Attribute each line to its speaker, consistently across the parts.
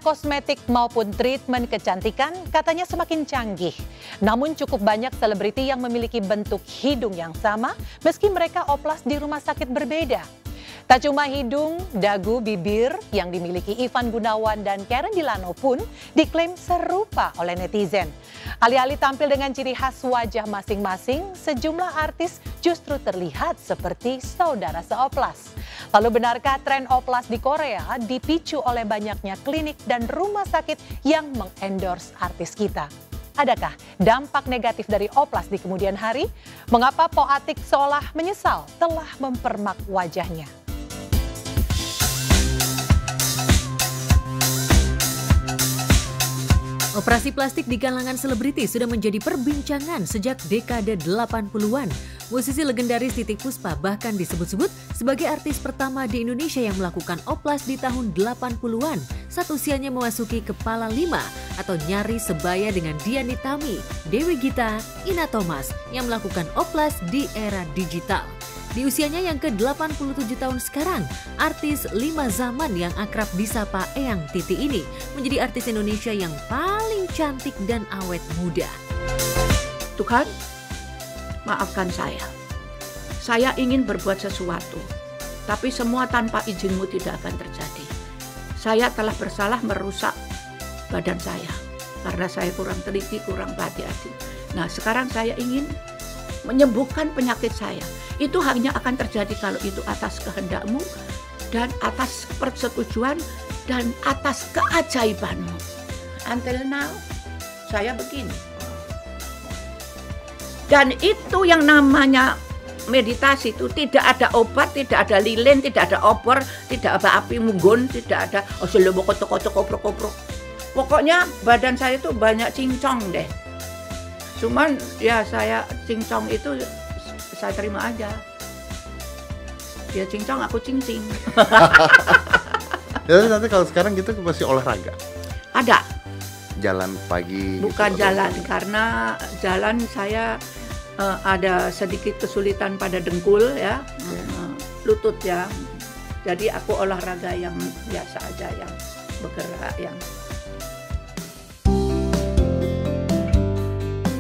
Speaker 1: kosmetik maupun treatment kecantikan katanya semakin canggih. Namun cukup banyak selebriti yang memiliki bentuk hidung yang sama meski mereka oplas di rumah sakit berbeda. Tak cuma hidung, dagu, bibir yang dimiliki Ivan Gunawan dan Karen Delano pun diklaim serupa oleh netizen. Alih-alih tampil dengan ciri khas wajah masing-masing, sejumlah artis justru terlihat seperti saudara seoplas. Lalu benarkah tren oplas di Korea dipicu oleh banyaknya klinik dan rumah sakit yang mengendorse artis kita? Adakah dampak negatif dari oplas di kemudian hari? Mengapa Po Atik seolah menyesal telah mempermak wajahnya?
Speaker 2: Operasi plastik di kalangan selebriti sudah menjadi perbincangan sejak dekade 80-an. Musisi legendaris Titiek Puspa bahkan disebut-sebut sebagai artis pertama di Indonesia yang melakukan oplas di tahun 80-an saat usianya memasuki kepala 5 atau nyaris sebaya dengan Dian Nitami, Dewi Gita, Ina Thomas yang melakukan oplas di era digital. Di usianya yang ke-87 tahun sekarang, artis 5 zaman yang akrab disapa Eyang Titi ini menjadi artis Indonesia yang paling cantik dan awet muda.
Speaker 3: Tuhan, maafkan saya. Saya ingin berbuat sesuatu, tapi semua tanpa izin-Mu tidak akan terjadi. Saya telah bersalah merusak badan saya, karena saya kurang teliti, kurang hati-hati. Nah, sekarang saya ingin menyembuhkan penyakit saya. Itu hanya akan terjadi kalau itu atas kehendak-Mu dan atas persetujuan dan atas keajaiban-Mu. Until now, saya begini. Dan itu yang namanya meditasi itu tidak ada obat, tidak ada lilin, tidak ada obor, tidak ada api unggun, tidak ada kotok-kotok. Pokoknya badan saya itu banyak cincong deh. Cuman ya saya cincong itu saya terima aja. Dia cincong, aku cincing.
Speaker 4: Ya, nanti kalau sekarang gitu masih olahraga?
Speaker 3: Ada.
Speaker 4: Jalan pagi?
Speaker 3: Bukan
Speaker 4: gitu,
Speaker 3: jalan, karena jalan saya ada sedikit kesulitan pada dengkul ya, lutut ya. Jadi aku olahraga yang biasa aja, yang bergerak, yang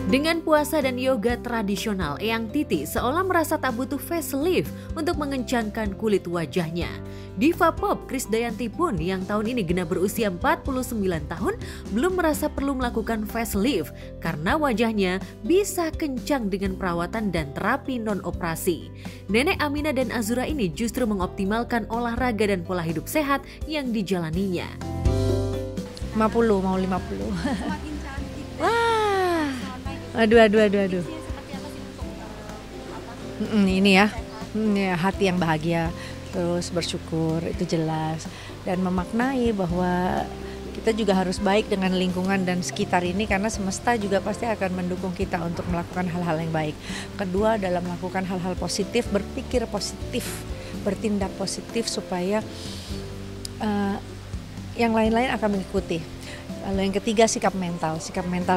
Speaker 2: Dengan puasa dan yoga tradisional, Eyang Titi seolah merasa tak butuh facelift untuk mengencangkan kulit wajahnya. Diva pop Krisdayanti pun yang tahun ini genap berusia 49 tahun belum merasa perlu melakukan facelift karena wajahnya bisa kencang dengan perawatan dan terapi non-operasi. Nenek Amina dan Azura ini justru mengoptimalkan olahraga dan pola hidup sehat yang dijalaninya.
Speaker 5: 50, mau 50.
Speaker 6: Semakin cantik.
Speaker 5: Wah. Aduh. Ini ya, hati yang bahagia, terus bersyukur, itu jelas. Dan memaknai bahwa kita juga harus baik dengan lingkungan dan sekitar ini karena semesta juga pasti akan mendukung kita untuk melakukan hal-hal yang baik. Kedua adalah melakukan hal-hal positif, berpikir positif, bertindak positif supaya yang lain-lain akan mengikuti. Lalu yang ketiga sikap mental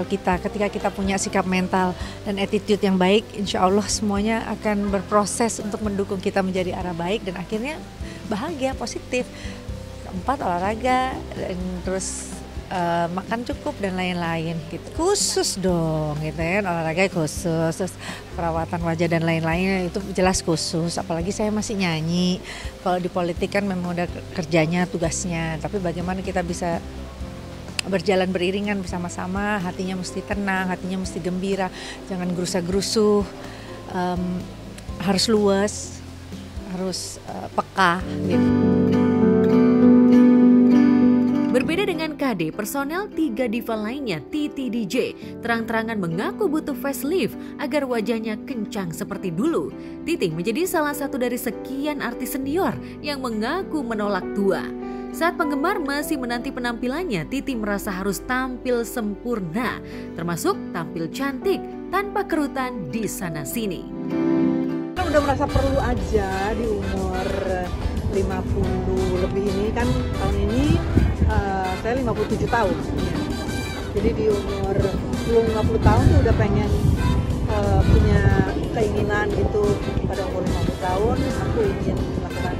Speaker 5: kita. Ketika kita punya sikap mental dan attitude yang baik, insya Allah semuanya akan berproses untuk mendukung kita menjadi arah baik dan akhirnya bahagia, positif. Keempat, olahraga, dan terus makan cukup dan lain-lain gitu. Khusus dong gitu ya, olahraga khusus, terus perawatan wajah dan lain-lain itu jelas khusus. Apalagi saya masih nyanyi. Kalau di politik kan memang udah kerjanya, tugasnya. Tapi bagaimana kita bisa berjalan beriringan bersama-sama, hatinya mesti tenang, hatinya mesti gembira, jangan gerusa-gerusuh, harus luas, harus peka gitu.
Speaker 2: Berbeda dengan KD, personel 3 diva lainnya, Titi DJ, terang-terangan mengaku butuh facelift agar wajahnya kencang seperti dulu. Titi menjadi salah satu dari sekian artis senior yang mengaku menolak tua. Saat penggemar masih menanti penampilannya, Titi merasa harus tampil sempurna, termasuk tampil cantik tanpa kerutan di sana-sini.
Speaker 7: Udah merasa perlu aja di umur 50 lebih ini kan, tahun ini saya 57 tahun. Jadi di umur 50 tahun tuh udah pengen punya keinginan gitu. Pada umur 50 tahun aku ingin melakukan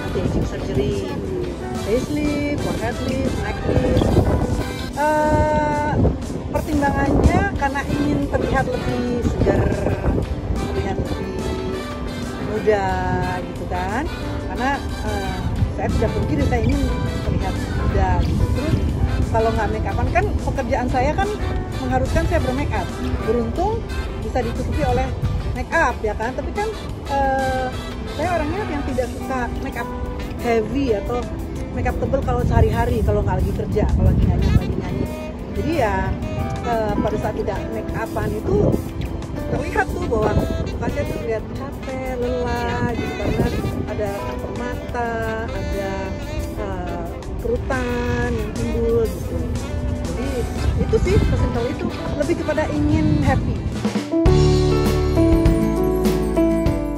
Speaker 7: anti-aging surgery. facelift, forehead lift, neck lift. Pertimbangannya karena ingin terlihat lebih segar, terlihat lebih muda gitu kan. Karena saya tidak pungkiri saya ingin terlihat muda gitu. Terus kalau nggak make upan kan pekerjaan saya kan mengharuskan saya bermake up. Beruntung bisa ditutupi oleh make up ya kan. Tapi kan saya orangnya yang tidak suka make up heavy atau make up tebal kalau sehari-hari, kalau nggak lagi kerja, kalau lagi nyanyi. Jadi ya pada saat tidak make upan itu terlihat tuh bahwa mukanya terlihat capek, lelah gitu karena ada kanker mata, ada kerutan yang timbul gitu. Jadi itu sih sesimpel itu, lebih kepada ingin happy.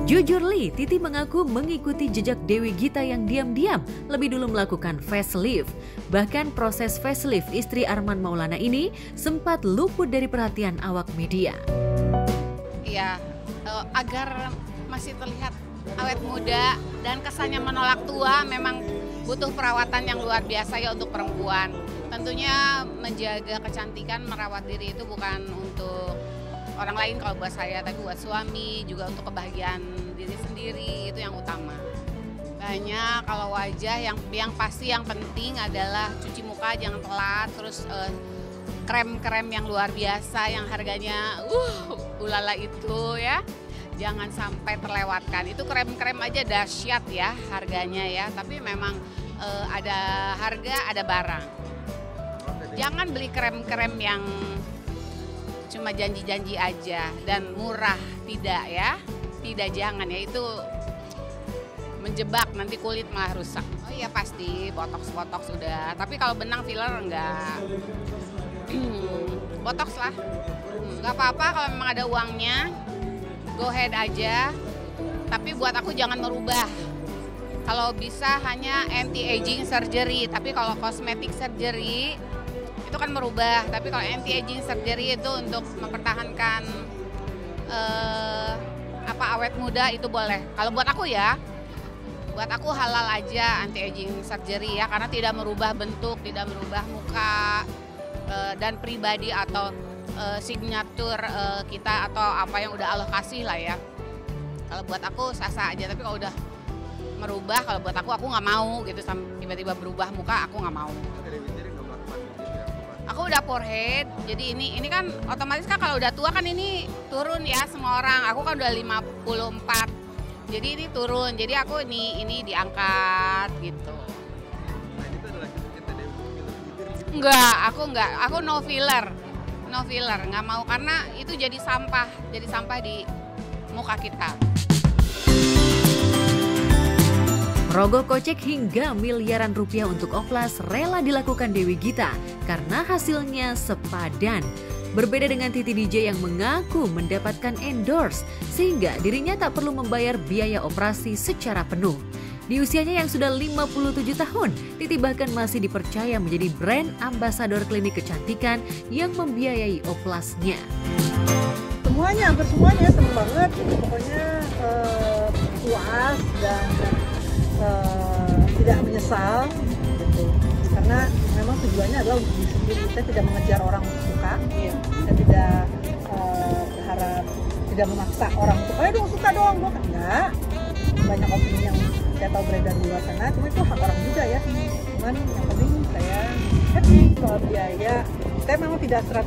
Speaker 2: Jujur Titi mengaku mengikuti jejak Dewi Gita yang diam-diam lebih dulu melakukan facelift. Bahkan proses facelift istri Arman Maulana ini sempat luput dari perhatian awak media.
Speaker 6: Iya, agar masih terlihat awet muda dan kesannya menolak tua memang butuh perawatan yang luar biasa ya untuk perempuan. Tentunya menjaga kecantikan, merawat diri itu bukan untuk orang lain kalau buat saya, tapi buat suami juga untuk kebahagiaan diri sendiri, itu yang utama. Banyak kalau wajah yang pasti yang penting adalah cuci muka jangan telat, terus krem-krem yang luar biasa yang harganya ulala itu ya. Jangan sampai terlewatkan. Itu krem-krem aja dahsyat ya harganya ya, tapi memang ada harga, ada barang. Jangan beli krem-krem yang cuma janji-janji aja dan murah, tidak ya. Tidak, jangan ya, itu menjebak, nanti kulit malah rusak. Oh iya pasti, botox udah. Tapi kalau benang filler enggak. Botox lah. Enggak apa-apa kalau memang ada uangnya. Go ahead aja, tapi buat aku jangan merubah. Kalau bisa hanya anti-aging surgery, tapi kalau cosmetic surgery itu kan merubah. Tapi kalau anti-aging surgery itu untuk mempertahankan awet muda itu boleh. Kalau buat aku ya, buat aku halal aja anti-aging surgery ya, karena tidak merubah bentuk, tidak merubah muka dan pribadi atau signatur kita atau apa yang udah Allah kasih lah ya. Kalau buat aku sah-sah aja, tapi kalau udah merubah, kalau buat aku nggak mau gitu, tiba-tiba berubah muka, aku nggak mau. Aku udah forehead, jadi ini kan otomatis kan kalau udah tua kan ini turun ya semua orang. Aku kan udah 54, jadi ini turun, jadi aku ini diangkat gitu. Enggak, aku no filler, nggak mau karena itu jadi sampah di muka kita.
Speaker 2: Rogoh kocek hingga miliaran rupiah untuk oplas rela dilakukan Dewi Gita karena hasilnya sepadan. Berbeda dengan Titi DJ yang mengaku mendapatkan endorse sehingga dirinya tak perlu membayar biaya operasi secara penuh. Di usianya yang sudah 57 tahun, Titi bahkan masih dipercaya menjadi brand ambasador klinik kecantikan yang membiayai oplasnya.
Speaker 7: Hampir semuanya seneng banget, pokoknya puas dan tidak menyesal gitu. Karena memang tujuannya adalah untuk diri sendiri. Kita tidak mengejar orang untuk suka, kita tidak berharap, tidak memaksa orang untuk ayo dong suka dong, enggak. Banyak opini yang saya tahu beredar di luar sana, cuma itu hak orang juga ya. Cuman yang penting saya happy soal biaya. Saya memang tidak 100%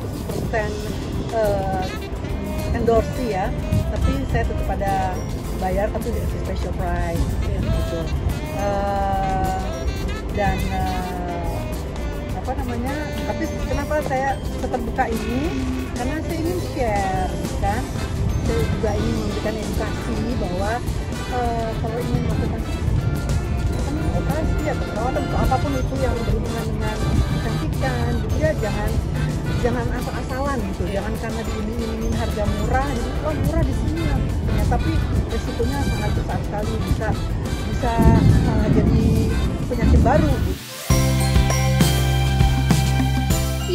Speaker 7: endorse ya, tapi saya tetap ada bayar, tapi dengan special price gitu. Dan tapi kenapa saya tetap buka ini, karena saya ingin share kan, saya juga ingin memberikan edukasi bahwa kalau ingin melakukan operasi atau perawatan atau apapun itu yang berhubungan dengan kecantikan gitu ya, jangan asal-asalan gitu, jangan karena diiming-imingin harga murah, jadi murah di sini ya, tapi resikonya sangat besar sekali, bisa jadi penyakit baru gitu.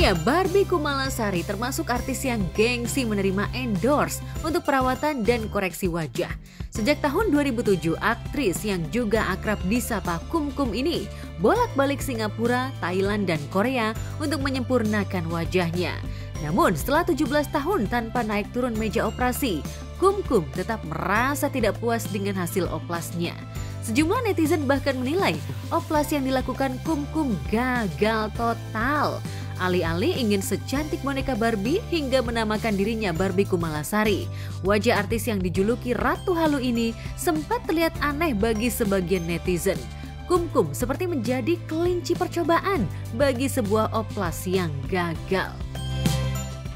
Speaker 2: Ya, Barbie Kumalasari termasuk artis yang gengsi menerima endorse untuk perawatan dan koreksi wajah. Sejak tahun 2007, aktris yang juga akrab disapa Kum ini bolak-balik Singapura, Thailand, dan Korea untuk menyempurnakan wajahnya. Namun setelah 17 tahun tanpa naik turun meja operasi, Kum tetap merasa tidak puas dengan hasil oplasnya. Sejumlah netizen bahkan menilai oplas yang dilakukan Kum gagal total. Alih-alih ingin secantik boneka Barbie hingga menamakan dirinya Barbie Kumalasari. Wajah artis yang dijuluki Ratu Halu ini sempat terlihat aneh bagi sebagian netizen. Kum seperti menjadi kelinci percobaan bagi sebuah oplas yang gagal.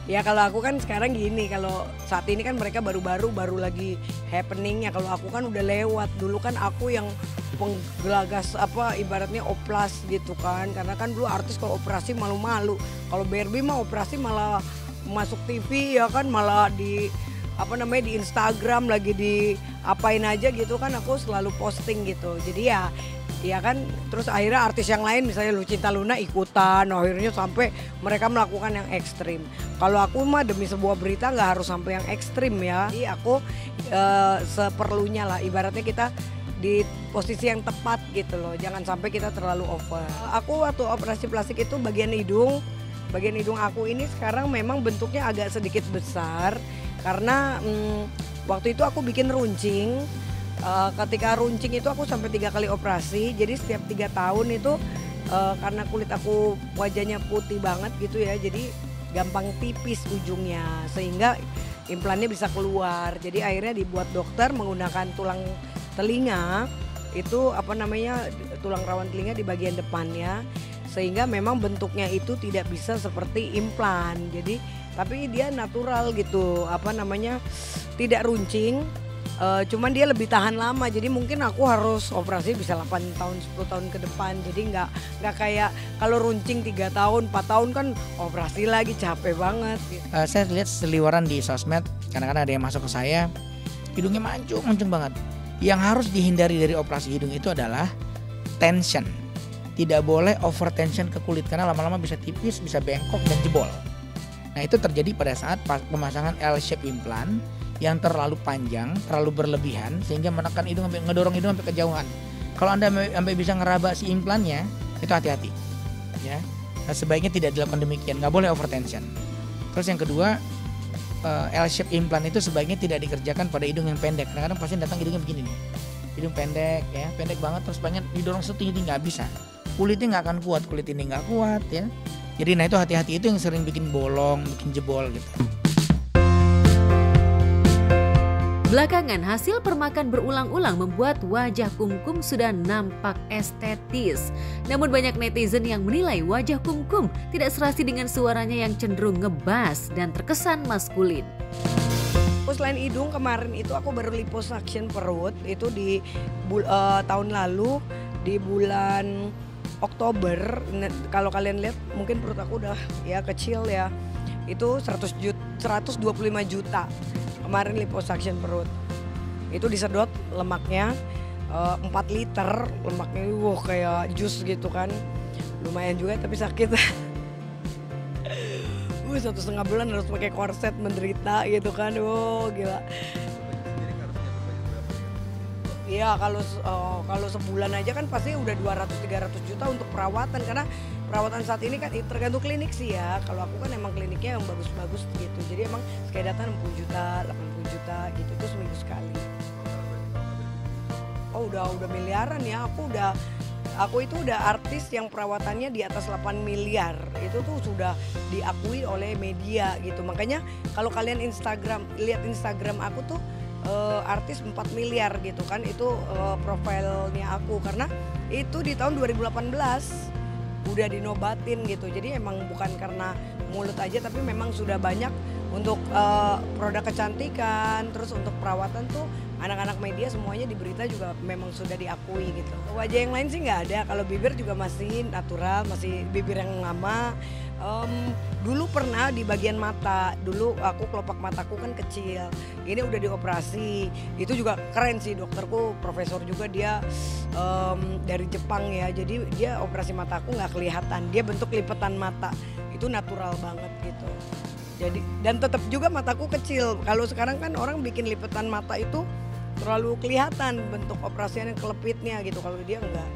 Speaker 8: Ya kalau aku kan sekarang gini, kalau saat ini kan mereka baru lagi happeningnya. Kalau aku kan udah lewat, dulu kan aku yang penggelagas ibaratnya oplas gitu kan. Karena kan dulu artis kalau operasi malu-malu. Kalau Barbie mah operasi malah masuk TV ya kan, malah di di Instagram lagi di apain aja gitu kan, aku selalu posting gitu. Jadi ya kan, terus akhirnya artis yang lain misalnya Lucinta Luna ikutan, akhirnya sampai mereka melakukan yang ekstrim. Kalau aku mah demi sebuah berita nggak harus sampai yang ekstrim ya. Jadi aku seperlunya lah, ibaratnya kita di posisi yang tepat gitu loh, jangan sampai kita terlalu over. Aku waktu operasi plastik itu bagian hidung aku ini sekarang memang bentuknya agak sedikit besar karena waktu itu aku bikin runcing. Ketika runcing itu aku sampai 3 kali operasi, jadi setiap 3 tahun itu karena kulit aku wajahnya putih banget gitu ya, jadi gampang tipis ujungnya sehingga implannya bisa keluar. Jadi akhirnya dibuat dokter menggunakan tulang telinga itu tulang rawan telinga di bagian depannya, sehingga memang bentuknya itu tidak bisa seperti implan. Jadi tapi dia natural gitu, tidak runcing. Cuman dia lebih tahan lama, jadi mungkin aku harus operasi bisa 8 tahun 10 tahun ke depan. Jadi nggak kayak kalau runcing 3 tahun 4 tahun kan operasi lagi, capek banget gitu.
Speaker 9: Saya lihat seliweran di sosmed, kadang-kadang ada yang masuk ke saya hidungnya mancung banget. Yang harus dihindari dari operasi hidung itu adalah tension. Tidak boleh over tension ke kulit karena lama-lama bisa tipis, bisa bengkok dan jebol. Nah itu terjadi pada saat pemasangan L-shape implant yang terlalu panjang, terlalu berlebihan sehingga menekan hidung, ngedorong hidung sampai kejauhan. Kalau Anda sampai bisa ngeraba si implannya, itu hati-hati. Ya, nah, sebaiknya tidak dilakukan demikian, nggak boleh overtension. Terus yang kedua, L-shape implant itu sebaiknya tidak dikerjakan pada hidung yang pendek. Kadang-kadang pasien datang hidungnya begini nih, hidung pendek ya, pendek banget terus pengen didorong setinggi nggak bisa. Kulitnya nggak akan kuat, kulit ini nggak kuat ya. Jadi nah itu hati-hati, itu yang sering bikin bolong, bikin jebol gitu.
Speaker 2: Belakangan hasil permakan berulang-ulang membuat wajah Kum sudah nampak estetis. Namun banyak netizen yang menilai wajah Kum tidak serasi dengan suaranya yang cenderung ngebas dan terkesan maskulin.
Speaker 8: Selain hidung, kemarin itu aku baru liposuction perut, itu di tahun lalu di bulan Oktober. Kalau kalian lihat mungkin perut aku udah ya kecil ya, itu 125 juta. Kemarin liposuction perut itu disedot lemaknya 4 liter lemaknya, kayak jus gitu kan, lumayan juga tapi sakit. 1,5 bulan harus pakai korset, menderita gitu kan, gila. Iya kalau sebulan aja kan pasti udah 200-300 juta untuk perawatan, karena perawatan saat ini kan tergantung klinik sih ya. Kalau aku kan emang kliniknya yang bagus-bagus gitu, jadi emang sekali datang 60 juta, 80 juta gitu, itu seminggu sekali. Oh udah miliaran ya, aku itu udah artis yang perawatannya di atas 8 miliar. Itu tuh sudah diakui oleh media gitu. Makanya kalau kalian lihat Instagram aku tuh artis 4 miliar gitu kan, itu profilnya aku, karena itu di tahun 2018 udah dinobatin gitu. Jadi emang bukan karena mulut aja, tapi memang sudah banyak untuk produk kecantikan, terus untuk perawatan tuh anak-anak media semuanya di berita juga memang sudah diakui gitu. Wajah yang lain sih nggak ada, kalau bibir juga masih natural, masih bibir yang lama. Dulu pernah di bagian mata, dulu aku kelopak mataku kan kecil, ini udah dioperasi. Itu juga keren sih, dokterku profesor juga, dia dari Jepang ya, jadi dia operasi mataku nggak kelihatan, dia bentuk lipetan mata. Itu itu natural banget gitu. Jadi dan tetap juga mataku kecil. Kalau sekarang kan orang bikin lipetan mata itu terlalu kelihatan bentuk operasinya, kelepitnya gitu. Kalau dia enggak.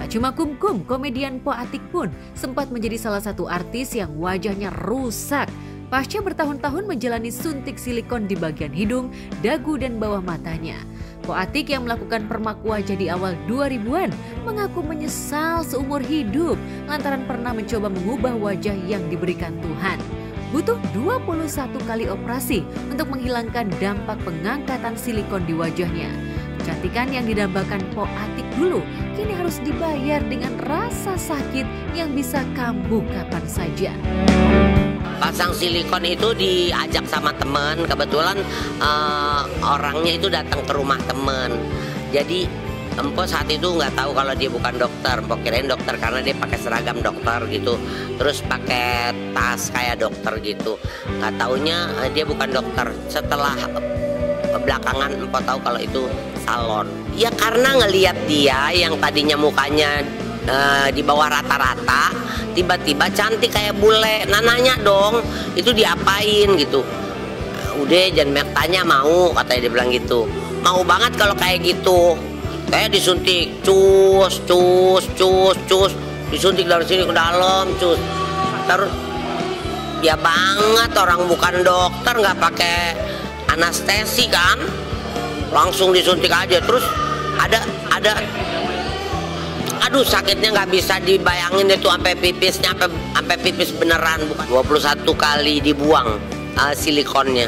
Speaker 2: Tak cuma Kumkum, komedian Po Atik pun sempat menjadi salah satu artis yang wajahnya rusak pasca bertahun-tahun menjalani suntik silikon di bagian hidung, dagu, dan bawah matanya. Po Atik yang melakukan permak wajah di awal 2000-an mengaku menyesal seumur hidup lantaran pernah mencoba mengubah wajah yang diberikan Tuhan. Butuh 21 kali operasi untuk menghilangkan dampak pengangkatan silikon di wajahnya. Kecantikan yang didambakan Po Atik dulu kini harus dibayar dengan rasa sakit yang bisa kambuh kapan saja.
Speaker 10: Pasang silikon itu diajak sama teman, kebetulan orangnya itu datang ke rumah teman. Jadi Empo saat itu nggak tahu kalau dia bukan dokter, Empo kirain dokter karena dia pakai seragam dokter gitu, terus pakai tas kayak dokter gitu. Nggak taunya dia bukan dokter. Setelah belakangan Empo tahu kalau itu salon. Ya karena ngelihat dia yang tadinya mukanya di bawah rata-rata, tiba-tiba cantik kayak bule. Nah nanya dong, itu diapain gitu. Udah jangan banyak tanya, mau, katanya dia bilang gitu. Mau banget kalau kayak gitu. Kayak disuntik, cus, disuntik dari sini ke dalam, cus. Terus ya banget, orang bukan dokter nggak pakai anestesi kan, langsung disuntik aja. Terus ada aduh sakitnya nggak bisa dibayangin itu, sampai pipisnya sampai pipis beneran, bukan 21 kali dibuang silikonnya.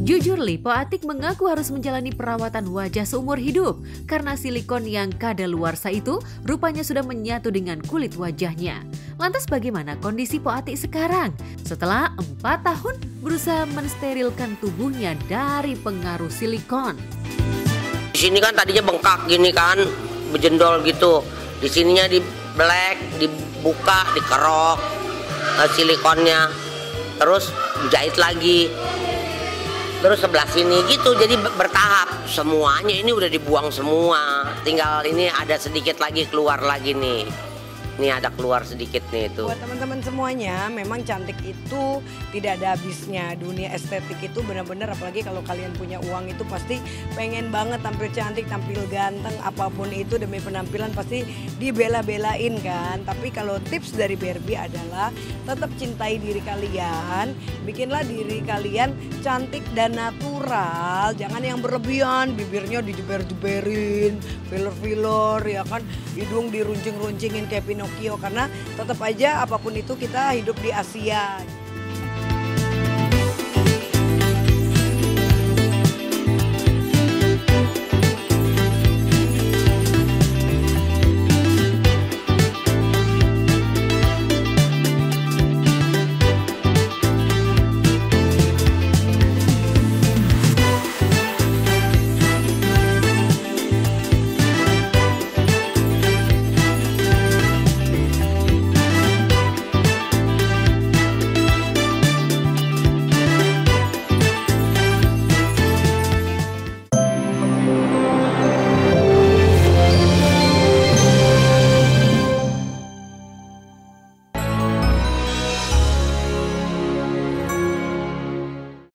Speaker 2: Jujur Po Atik mengaku harus menjalani perawatan wajah seumur hidup karena silikon yang kadaluarsa itu rupanya sudah menyatu dengan kulit wajahnya. Lantas bagaimana kondisi Po Atik sekarang setelah 4 tahun berusaha mensterilkan tubuhnya dari pengaruh silikon?
Speaker 10: Di sini kan tadinya bengkak gini kan, berjendol gitu. Di sininya di black, dibuka, dikerok silikonnya, terus dijahit lagi. Terus sebelah sini gitu, jadi bertahap. Semuanya ini udah dibuang semua. Tinggal ini ada sedikit lagi keluar lagi nih. Ini ada keluar sedikit nih itu.
Speaker 8: Buat teman-teman semuanya, memang cantik itu tidak ada habisnya. Dunia estetik itu benar-benar, apalagi kalau kalian punya uang itu pasti pengen banget tampil cantik, tampil ganteng, apapun itu demi penampilan pasti dibela-belain kan. Tapi kalau tips dari Barbie adalah tetap cintai diri kalian, bikinlah diri kalian cantik dan natural. Jangan yang berlebihan, bibirnya dijeber-jeberin, filler-filler ya kan, hidung diruncing-runcingin kayak Pinocchio, karena tetap aja apapun itu kita hidup di Asia.